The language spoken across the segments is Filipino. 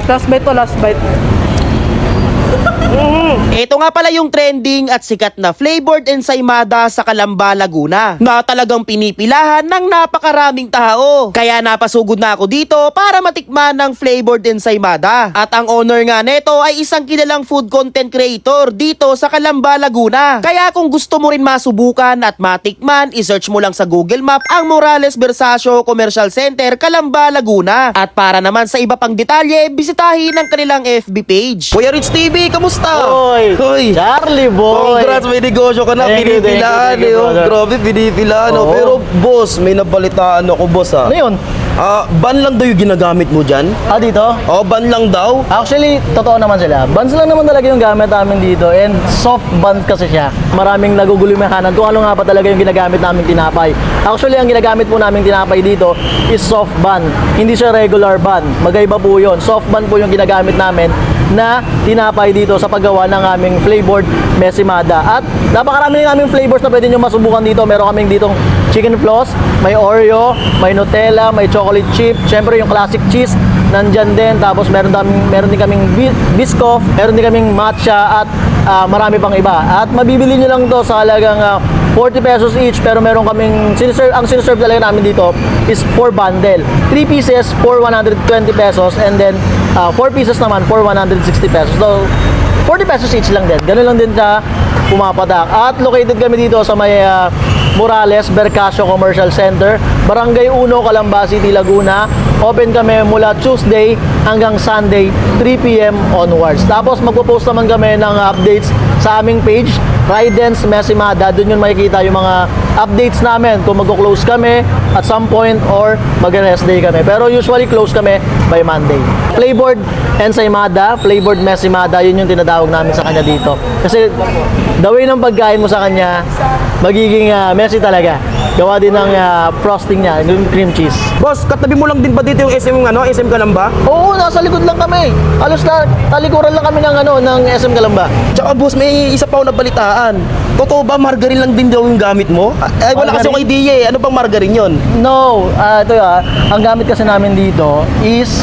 Last bite to, last bite. Ito nga pala yung trending at sikat na flavored ensaymada sa Calamba, Laguna na talagang pinipilahan ng napakaraming tao. Kaya napasugod na ako dito para matikman ng flavored ensaymada. At ang owner nga neto ay isang kilalang food content creator dito sa Calamba, Laguna. Kaya kung gusto mo rin masubukan at matikman, isearch mo lang sa Google Map ang Morales Versacio Commercial Center, Calamba, Laguna. At para naman sa iba pang detalye, bisitahin ang kanilang FB page. Kuya Rich TV, kamusta? Hoy, Charlie boy. Congrats, may negosyo ka na. Thank you, Pinipilaan thank you, brother. Grabe, pinipilaan. Oo. Pero boss, may nabalitaan ako boss Ano yun? ban lang daw yung ginagamit mo dyan? Dito? Ban lang daw? Actually, totoo naman sila. Buns lang naman talaga yung gamit namin dito. And soft buns kasi siya. Maraming nagugulumihanan kung ano nga pa talaga yung ginagamit namin tinapay. Actually, ang ginagamit po namin tinapay dito is soft bun. Hindi siya regular bun. Magkaiba po yun. Soft bun po yung ginagamit namin na tinapay dito sa paggawa ng aming flavored mesimada. At napakarami ng aming flavors na pwede nyo masubukan dito. Meron kaming ditong chicken floss, may Oreo, may Nutella, may chocolate chip, syempre yung classic cheese nandyan din. Tapos meron din kaming biscoff, meron din kaming matcha at marami pang iba. At mabibili nyo lang to sa halagang 40 pesos each, pero meron kaming ang siniserve talaga namin dito is 4 bundle. 3 pieces for 120 pesos and then 4 pieces naman for 160 pesos. So 40 pesos each lang din. Ganun lang din siya pumapatak. At located kami dito sa may Morales Versacio Commercial Center, Barangay 1, Calamba City, Laguna. Open kami mula Tuesday hanggang Sunday, 3 p.m. onwards. Tapos magpo-post naman kami ng updates sa aming page, Ridens Mesimada. Doon yun makikita yung mga updates namin kung magko-close kami at some point or mag-rest day kami. Pero usually close kami by Monday. Flavored ensaymada, flavored mesimada, yun yung tinatawag namin sa kanya dito. Kasi the way ng pagkain mo sa kanya, magiging messy talaga. Gawa din ng frosting niya, yung cream cheese. Boss, katabi mo lang din ba dito yung SM Calamba? Oo, nasa likod lang kami. Halos na talikuran lang kami ng SM Calamba. Tsaka boss, may isa pa ako nabalitaan. Totoo ba, margarine lang din daw yung gamit mo? Ay, wala kasi akong idea eh. Ano bang margarine yun? No, ito ang gamit kasi namin dito is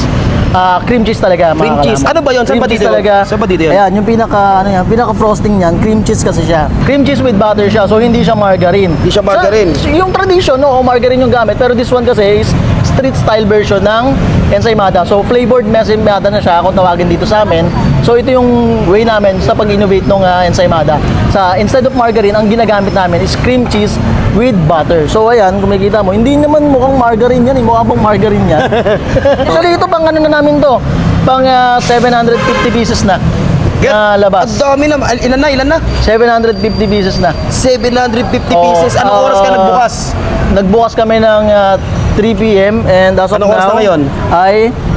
cream cheese talaga, mga Cream cheese. kalamba. Ano ba yun? Saan Cream ba cheese dito? talaga. Saan ba dito yun? Ayan, yung pinaka frosting niyan, cream cheese kasi siya. Cream cheese with butter siya, so hindi siya margarine. Hindi siya margarine. Yung tradition, no, margarine yung gamit, pero this one kasi is street style version ng ensaymada. So flavored mesimada na siya kung tawagin dito sa amin. So ito yung way namin sa pag-innovate ng ensaymada. Instead of margarine, ang ginagamit namin is cream cheese with butter. So ayan, kung makikita mo, hindi naman mukhang margarine yan, mukha bang margarine yan. Actually ito pang ano na namin to, pang 750 pieces na. Labas. Ang dami na. Ilan na? 750 pieces na. 750 pieces. Anong oras ka nagbukas? Nagbukas kami ng 3 p.m. and as of Anong oras now na ngayon? ay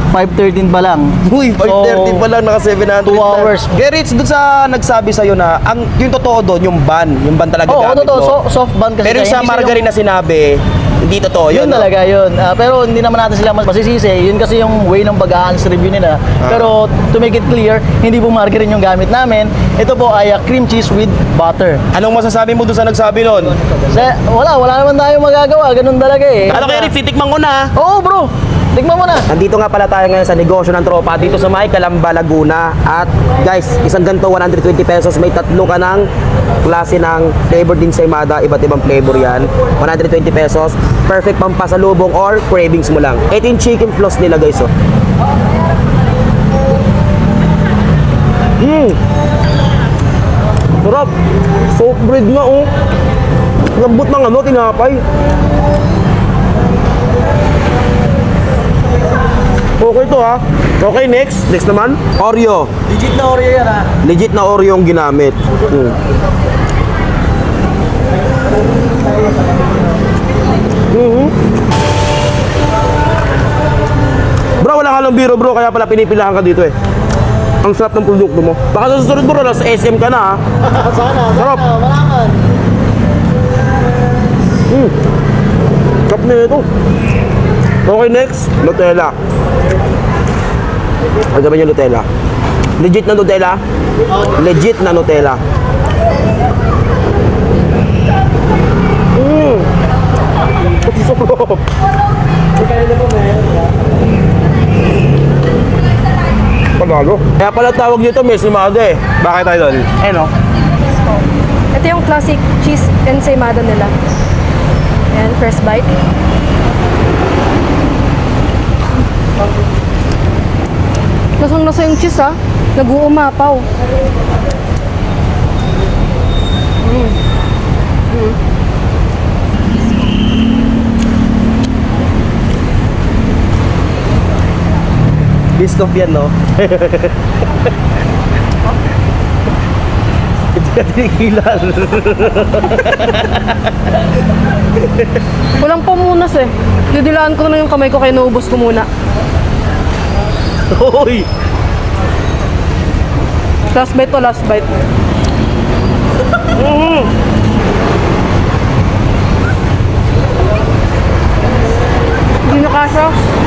5:13 pa lang. Uy, 5:30 pa lang, naka 700 2 hours. Kaya Rich, doon sa nagsabi sa'yo na, yung totoo doon, yung ban talaga Oo, gamit totoo. mo. Soft bun kasi. Pero yung sa hindi margarine na sinabi, hindi totoo yun yun. no? talaga yun. Pero hindi naman natin sila masisisi. Yun kasi yung way ng pag-a-answer review nila. Pero to make it clear, hindi po margarine yung gamit namin. Ito po ay cream cheese with butter. Anong masasabi mo doon sa nagsabi nun? Wala naman tayong magagawa. Ganun talaga eh. Ano kaya Rich, titikman ko na. Oo bro, tignan mo na. Nandito nga pala tayo ngayon sa negosyo ng tropa dito sa may Calamba, Laguna. At guys, isang ganito 120 pesos, may tatlo ka ng klase ng flavored ensaymada, iba't ibang flavor yan. 120 pesos, perfect pang pasalubong or cravings mo lang. Ito yung chicken floss nila guys, oh. Sarap. Soft bread nga, oh. Lambot ng tinapay. Okay to ha. Okay, next. Next naman. Oreo. Legit na Oreo yan ha. Legit na Oreo yung ginamit. Bro, wala ka lang biro bro, kaya pala pinipilahan ka dito eh. Ang sarap ng produkto mo. Baka sa susunod bro, nasa SM ka na ha. Sana. Sarap. Malaman. Sarap na ito. Okay, next. Nutella. Ang gawin yung Nutella. Legit na Nutella. Legit na Nutella. Sarap. Mado. Kaya pala tawag dito Messimado eh. Bakit, Idol? Eh no? Ito yung classic cheese ensaymada nila. And first bite. Lasang-lasa yung cheese ah. Nag-uumapaw. Biskop yan, no? Hindi ka tinigilan. Walang pamunas eh. Didilaan ko na yung kamay ko kaya naubos ko muna. Hoy! Last bite to last bite. Hindi na kasha.